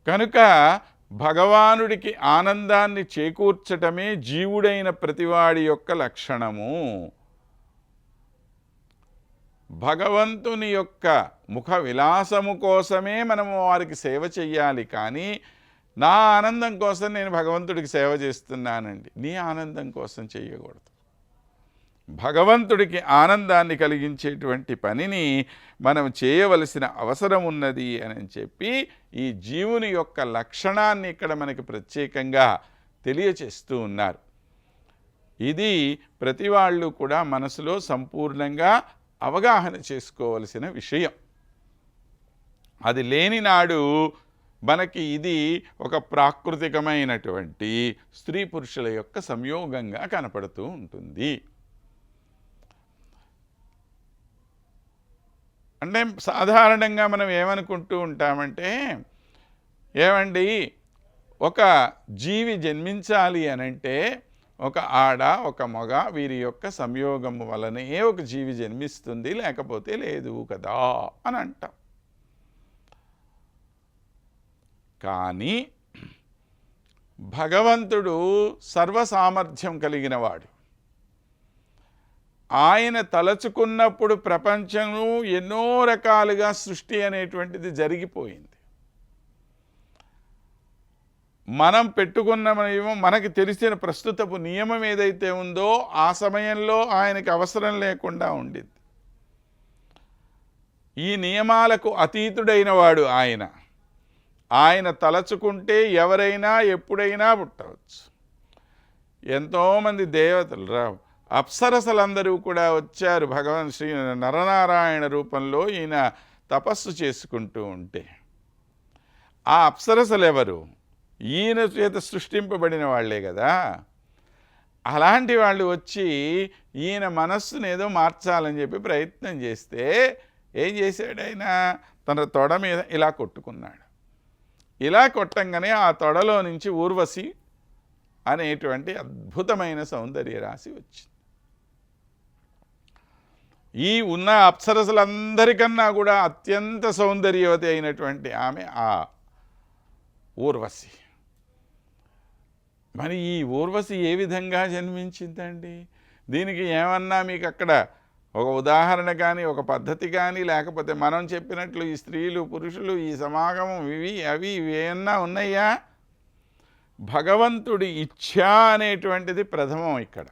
కనుక భగవానుడికి ఆనందాన్ని చేకూర్చటమే జీవుడైన ప్రతివాడి యొక్క లక్షణము. భగవంతుని యొక్క ముఖ విలాసము కోసమే మనము వారికి సేవ చెయ్యాలి. కానీ నా ఆనందం కోసం నేను భగవంతుడికి సేవ చేస్తున్నానండి, నీ ఆనందం కోసం చెయ్యకూడదు. భగవంతుడికి ఆనందాన్ని కలిగించేటువంటి పనిని మనం చేయవలసిన అవసరం ఉన్నది అని చెప్పి ఈ జీవుని యొక్క లక్షణాన్ని ఇక్కడ మనకి ప్రత్యేకంగా తెలియచేస్తూ ఉన్నారు. ఇది ప్రతి వాళ్ళు కూడా మనసులో సంపూర్ణంగా అవగాహన చేసుకోవలసిన విషయం. అది లేని నాడు మనకి ఇది ఒక ప్రాకృతికమైనటువంటి స్త్రీ పురుషుల యొక్క సంయోగంగా కనపడుతూ ఉంటుంది. అంటే సాధారణంగా మనం ఏమనుకుంటూ ఉంటామంటే, ఏమండి ఒక జీవి జన్మించాలి అనంటే ఒక ఆడ ఒక మగ వీరి యొక్క సంయోగము వలనే ఒక జీవి జన్మిస్తుంది, లేకపోతే లేదు కదా అని అంటాం. కానీ భగవంతుడు సర్వసామర్థ్యం కలిగినవాడు. ఆయన తలచుకున్నప్పుడు ప్రపంచము ఎన్నో రకాలుగా సృష్టి అనేటువంటిది జరిగిపోయింది. మనం పెట్టుకున్నమేమో మనకి తెలిసిన ప్రస్తుతపు నియమం ఏదైతే ఉందో ఆ సమయంలో ఆయనకి అవసరం లేకుండా ఉండింది. ఈ నియమాలకు అతీతుడైన వాడు ఆయన. ఆయన తలచుకుంటే ఎవరైనా ఎప్పుడైనా పుట్టవచ్చు. ఎంతోమంది దేవతలు అప్సరసలందరూ కూడా వచ్చారు భగవాన్ శ్రీ నరనారాయణ రూపంలో ఈయన తపస్సు చేసుకుంటూ ఉంటే. ఆ అప్సరసలు ఎవరు? ఈయన చేత సృష్టింపబడిన వాళ్లే కదా. అలాంటి వాళ్ళు వచ్చి ఈయన మనస్సును ఏదో మార్చాలని చెప్పి ప్రయత్నం చేస్తే ఏం చేశాడు ఆయన? తన తొడ మీద ఇలా కొట్టుకున్నాడు. ఇలా కొట్టంగానే ఆ తొడలో నుంచి ఊర్వశి అనేటువంటి అద్భుతమైన సౌందర్య రాశి వచ్చింది. ఈ ఉన్న అప్సరసలందరికన్నా కూడా అత్యంత సౌందర్యవతి అయినటువంటి ఆమె ఆ ఊర్వశి. మరి ఈ ఊర్వశి ఏ విధంగా జన్మించిందండి? దీనికి ఏమన్నా మీకు అక్కడ ఒక ఉదాహరణ కానీ ఒక పద్ధతి కానీ, లేకపోతే మనం చెప్పినట్లు ఈ స్త్రీలు పురుషులు ఈ సమాగమం ఇవి అవి ఏమన్నా ఉన్నాయా? భగవంతుడి ఇచ్ఛ అనేటువంటిది ప్రథమం ఇక్కడ.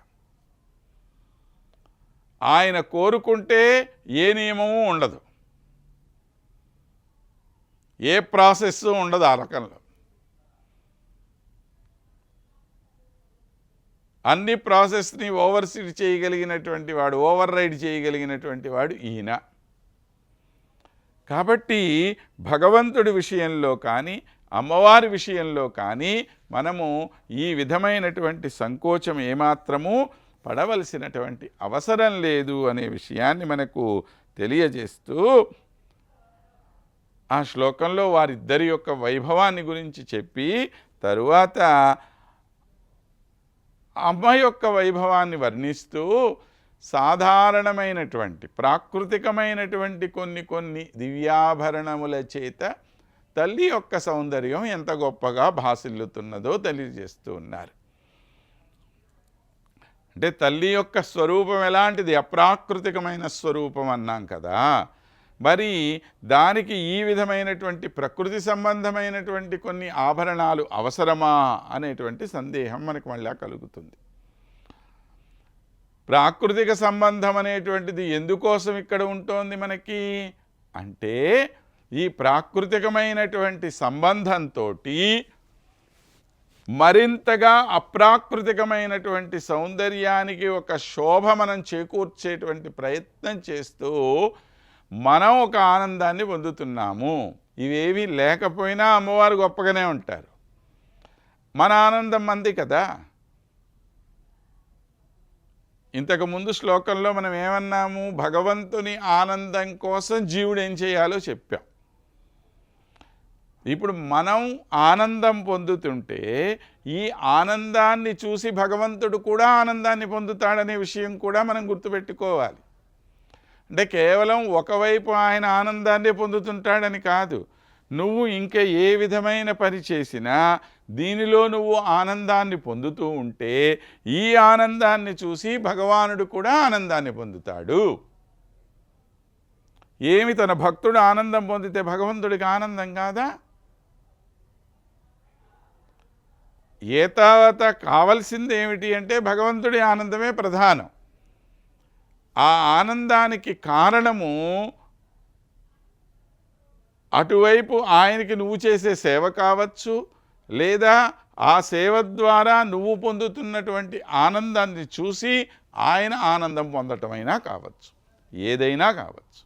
ఆయన కోరుకుంటే ఏ నియమము ఉండదు, ఏ ప్రాసెస్ ఉండదు ఆ రకంలో. అన్ని ప్రాసెస్ని ఓవర్సీడ్ చేయగలిగినటువంటి వాడు, ఓవర్ రైడ్ చేయగలిగినటువంటి వాడు ఈయన. కాబట్టి భగవంతుడి విషయంలో కానీ అమ్మవారి విషయంలో కానీ మనము ఈ విధమైనటువంటి సంకోచం ఏమాత్రము పడవలసినటువంటి అవసరం లేదు అనే విషయాన్ని మనకు తెలియజేస్తూ ఆ శ్లోకంలో వారిద్దరి యొక్క వైభవాన్ని గురించి చెప్పి తరువాత అమ్మ యొక్క వైభవాన్ని వర్ణిస్తూ సాధారణమైనటువంటి ప్రాకృతికమైనటువంటి కొన్ని దివ్యాభరణముల చేత తల్లి యొక్క సౌందర్యం ఎంత గొప్పగా భాసిల్లుతున్నదో తెలియజేస్తూ ఉన్నారు. అంటే తల్లి యొక్క స్వరూపం ఎలాంటిది? అప్రాకృతికమైన స్వరూపం అన్నాం కదా. మరి దానికి ఈ విధమైనటువంటి ప్రకృతి సంబంధమైనటువంటి కొన్ని ఆభరణాలు అవసరమా అనేటువంటి సందేహం మనకు మళ్ళా కలుగుతుంది. ప్రాకృతిక సంబంధం అనేటువంటిది ఎందుకోసం ఇక్కడ ఉంటోంది మనకి అంటే, ఈ ప్రాకృతికమైనటువంటి సంబంధంతో మరింతగా అప్రాకృతికమైనటువంటి సౌందర్యానికి ఒక శోభ మనం చేకూర్చేటువంటి ప్రయత్నం చేస్తూ మనం ఒక ఆనందాన్ని పొందుతున్నాము. ఇవేవి లేకపోయినా అమ్మవారు గొప్పగానే ఉంటారు. మన ఆనందం మంది కదా. ఇంతకుముందు శ్లోకంలో మనం ఏమన్నాము? భగవంతుని ఆనందం కోసం జీవుడు ఏం చేయాలో చెప్పాం. ఇప్పుడు మనం ఆనందం పొందుతుంటే ఈ ఆనందాన్ని చూసి భగవంతుడు కూడా ఆనందాన్ని పొందుతాడనే విషయం కూడా మనం గుర్తుపెట్టుకోవాలి. అంటే కేవలం ఒకవైపు ఆయన ఆనందాన్ని పొందుతుంటాడని కాదు, నువ్వు ఇంకా ఏ విధమైన పని చేసినా దీనిలో నువ్వు ఆనందాన్ని పొందుతూ ఉంటే ఈ ఆనందాన్ని చూసి భగవానుడు కూడా ఆనందాన్ని పొందుతాడు. ఏమి తన భక్తుడు ఆనందం పొందితే భగవంతుడికి ఆనందం కాదా? ఏతావత కావలసింది ఏమిటి అంటే భగవంతుడి ఆనందమే ప్రధానం. ఆ ఆనందానికి కారణము అటువైపు ఆయనకి నువ్వు చేసే సేవ కావచ్చు, లేదా ఆ సేవ ద్వారా నువ్వు పొందుతున్నటువంటి ఆనందాన్ని చూసి ఆయన ఆనందం పొందటమైనా కావచ్చు, ఏదైనా కావచ్చు.